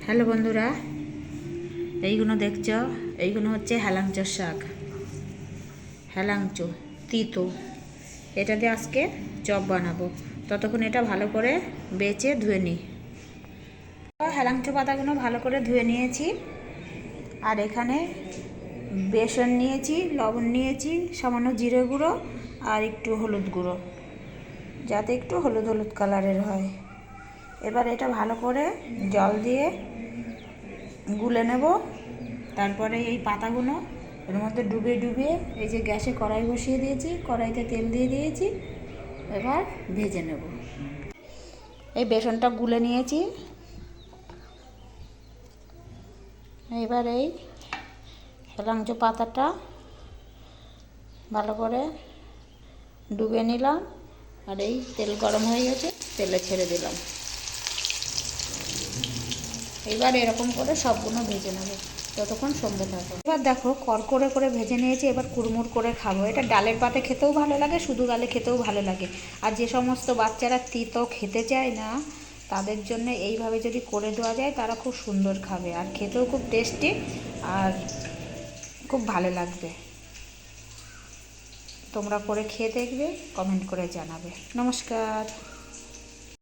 Hello বন্ধুরা, এইগুলো দেখছো, এইগুলো হচ্ছে হেলাঞ্চোর শাক। হেলাঞ্চো তিতো, এটা দিয়ে আজকে চপ বানাবো। ততক্ষণ এটা ভালো করে বেছে ধুয়ে নিই। হেলাঞ্চো পাতাগুলো ভালো করে ধুয়ে নিয়েছি। আর এখানে বেসন নিয়েছি, লবণ নিয়েছি, সামান্য জিরে গুঁড়ো আর একটু হলুদ গুঁড়ো, যাতে একটু হলুদ হলুদ কালারের হয়। এবার এটা ভালো করে জল দিয়ে গুলে নেব। তারপরে এই পাতাগুলো এর মধ্যে ডুবিয়ে ডুবিয়ে, এই যে গ্যাসে কড়াই বসিয়ে দিয়েছি, কড়াইতে তেল দিয়ে দিয়েছি, এবার ভেজে নেব। এই বেসনটা গুলে নিয়েছি। এবার এই হেলাঞ্চো পাতাটা ভালো করে ডুবিয়ে নিলাম। আর এই তেল গরম হয়ে গেছে, তেলে ছেড়ে দিলাম। এবার এরকম করে সবগুলো ভেজে নেব, ততক্ষণ সন্ধে থাকো। এবার দেখো কড়কড়ে করে ভেজে নিয়েছি। এবার কুড়মুড় করে খাবো। এটা ডালের পাতে খেতেও ভালো লাগে, শুধু গালে খেতেও ভালো লাগে। আর যে সমস্ত বাচ্চারা তিতো খেতে চায় না, তাদের জন্য এইভাবে যদি করে দেওয়া যায়, তারা খুব সুন্দর খাবে আর খেতেও খুব টেস্টি আর খুব ভালো লাগবে। তোমরা করে খেয়ে দেখবে, কমেন্ট করে জানাবে। নমস্কার।